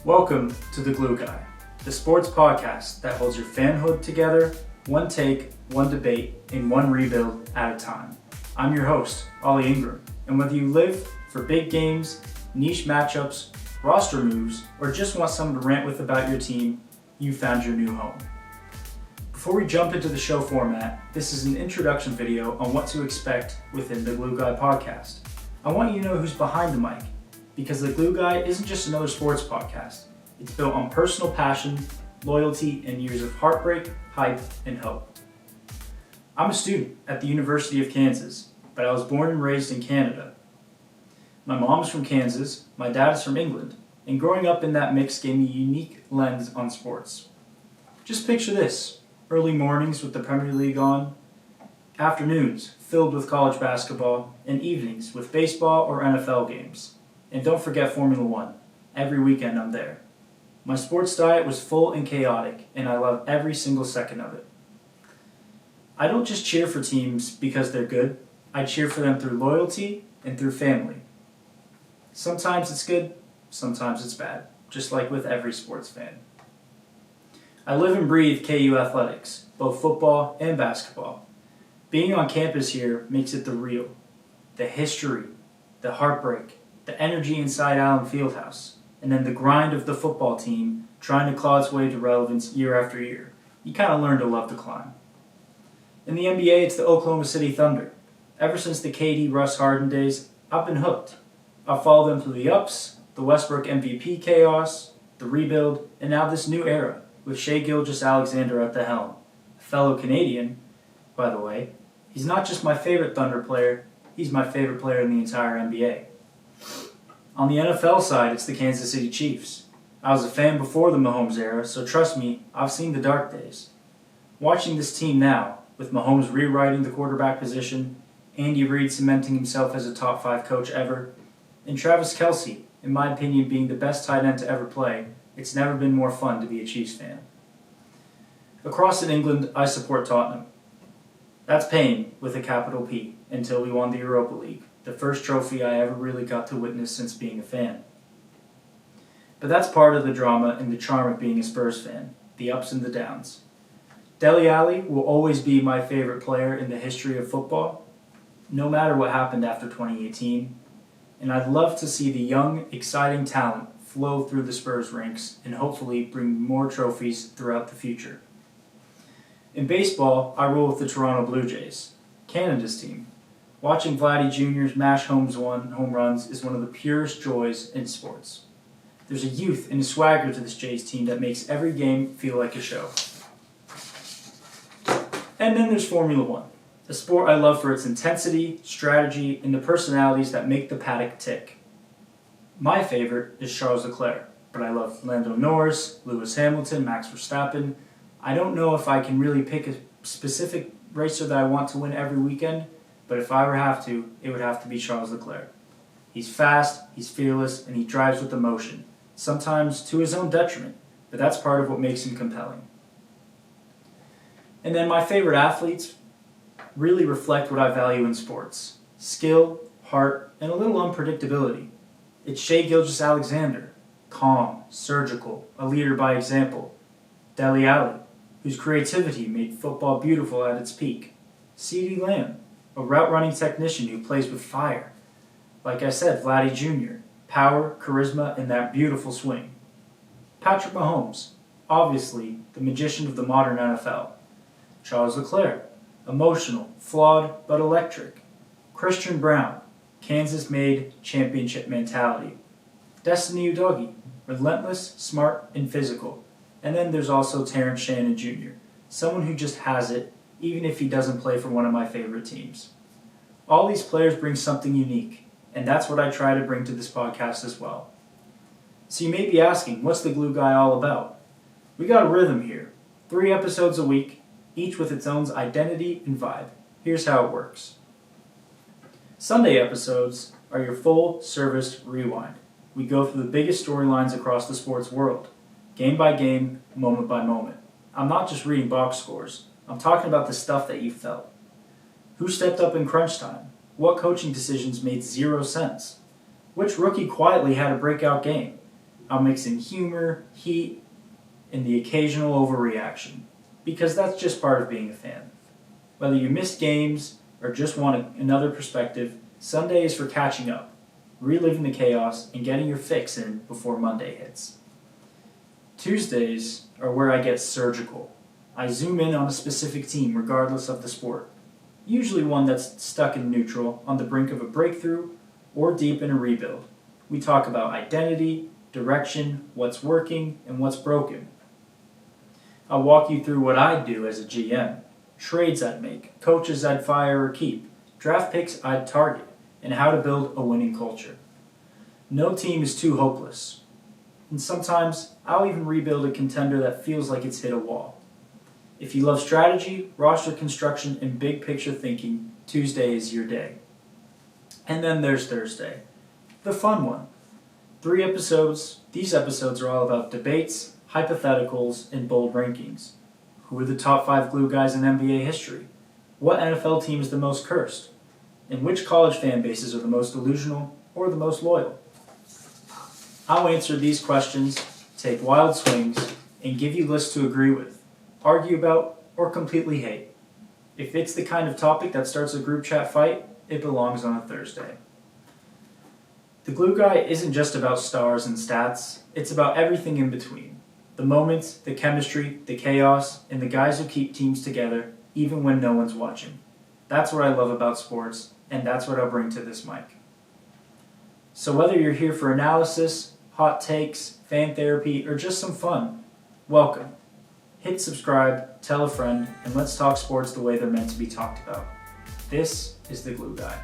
Welcome to The Glue Guy, the sports podcast that holds your fanhood together, one take, one debate, and one rebuild at a time. I'm your host, Ollie Ingram, and whether you live for big games, niche matchups, roster moves, or just want someone to rant with about your team, you found your new home. Before we jump into the show format, this is an introduction video on what to expect within the Glue Guy podcast. I want you to know who's behind the mic, because the Glue Guy isn't just another sports podcast. It's built on personal passion, loyalty, and years of heartbreak, hype, and hope. I'm a student at the University of Kansas, but I was born and raised in Canada. My mom's from Kansas, my dad is from England, and growing up in that mix gave me a unique lens on sports. Just picture this: early mornings with the Premier League on, afternoons filled with college basketball, and evenings with baseball or NFL games. And don't forget Formula One. Every weekend I'm there. My sports diet was full and chaotic, and I love every single second of it. I don't just cheer for teams because they're good. I cheer for them through loyalty and through family. Sometimes it's good, sometimes it's bad, just like with every sports fan. I live and breathe KU athletics, both football and basketball. Being on campus here makes it the real, the history, the heartbreak, the energy inside Allen Fieldhouse, and then the grind of the football team trying to claw its way to relevance year after year. You kind of learn to love the climb. In the NBA, it's the Oklahoma City Thunder. Ever since the KD Russ Harden days, I've been hooked. I've followed them through the ups, the Westbrook MVP chaos, the rebuild, and now this new era, with Shai Gilgeous-Alexander at the helm. A fellow Canadian, by the way. He's not just my favorite Thunder player, he's my favorite player in the entire NBA. On the NFL side, it's the Kansas City Chiefs. I was a fan before the Mahomes era, so trust me, I've seen the dark days. Watching this team now, with Mahomes rewriting the quarterback position, Andy Reid cementing himself as a top 5 coach ever, and Travis Kelce, in my opinion, being the best tight end to ever play, it's never been more fun to be a Chiefs fan. Across in England, I support Tottenham. That's pain with a capital P, until we won the Europa League, the first trophy I ever really got to witness since being a fan. But that's part of the drama and the charm of being a Spurs fan, the ups and the downs. Dele Alli will always be my favorite player in the history of football, no matter what happened after 2018, and I'd love to see the young, exciting talent flow through the Spurs ranks and hopefully bring more trophies throughout the future. In baseball, I roll with the Toronto Blue Jays, Canada's team. Watching Vladdy Jr.'s mash home runs is one of the purest joys in sports. There's a youth and a swagger to this Jays team that makes every game feel like a show. And then there's Formula One, a sport I love for its intensity, strategy, and the personalities that make the paddock tick. My favorite is Charles Leclerc, but I love Lando Norris, Lewis Hamilton, Max Verstappen. I don't know if I can really pick a specific racer that I want to win every weekend, but if I ever have to, it would have to be Charles Leclerc. He's fast, he's fearless, and he drives with emotion, sometimes to his own detriment, but that's part of what makes him compelling. And then my favorite athletes really reflect what I value in sports: skill, heart, and a little unpredictability. It's Shai Gilgeous-Alexander, calm, surgical, a leader by example. Dele Alli, whose creativity made football beautiful at its peak. CeeDee Lamb, a route-running technician who plays with fire. Like I said, Vladdy Jr., power, charisma, and that beautiful swing. Patrick Mahomes, obviously the magician of the modern NFL. Charles Leclerc, emotional, flawed, but electric. Christian Brown, Kansas-made championship mentality. Destiny Udogie, relentless, smart, and physical. And then there's also Terrence Shannon Jr., someone who just has it, even if he doesn't play for one of my favorite teams. All these players bring something unique, and that's what I try to bring to this podcast as well. So you may be asking, what's the Glue Guy all about? We got a rhythm here. 3 episodes a week, each with its own identity and vibe. Here's how it works. Sunday episodes are your full-service rewind. We go through the biggest storylines across the sports world, game by game, moment by moment. I'm not just reading box scores. I'm talking about the stuff that you felt. Who stepped up in crunch time? What coaching decisions made 0 sense? Which rookie quietly had a breakout game? I'll mix in humor, heat, and the occasional overreaction, because that's just part of being a fan. Whether you missed games or just want another perspective, Sunday is for catching up, reliving the chaos, and getting your fix in before Monday hits. Tuesdays are where I get surgical. I zoom in on a specific team regardless of the sport, usually one that's stuck in neutral, on the brink of a breakthrough, or deep in a rebuild. We talk about identity, direction, what's working, and what's broken. I'll walk you through what I'd do as a GM, trades I'd make, coaches I'd fire or keep, draft picks I'd target, and how to build a winning culture. No team is too hopeless, and sometimes I'll even rebuild a contender that feels like it's hit a wall. If you love strategy, roster construction, and big picture thinking, Tuesday is your day. And then there's Thursday, the fun one. 3 episodes. These episodes are all about debates, hypotheticals, and bold rankings. Who are the top 5 glue guys in NBA history? What NFL team is the most cursed? And which college fan bases are the most delusional or the most loyal? I'll answer these questions, take wild swings, and give you lists to agree with, argue about, or completely hate. If it's the kind of topic that starts a group chat fight, it belongs on a Thursday. The Glue Guy isn't just about stars and stats, it's about everything in between. The moments, the chemistry, the chaos, and the guys who keep teams together even when no one's watching. That's what I love about sports, and that's what I'll bring to this mic. So whether you're here for analysis, hot takes, fan therapy, or just some fun, welcome. Hit subscribe, tell a friend, and let's talk sports the way they're meant to be talked about. This is the Glue Guy.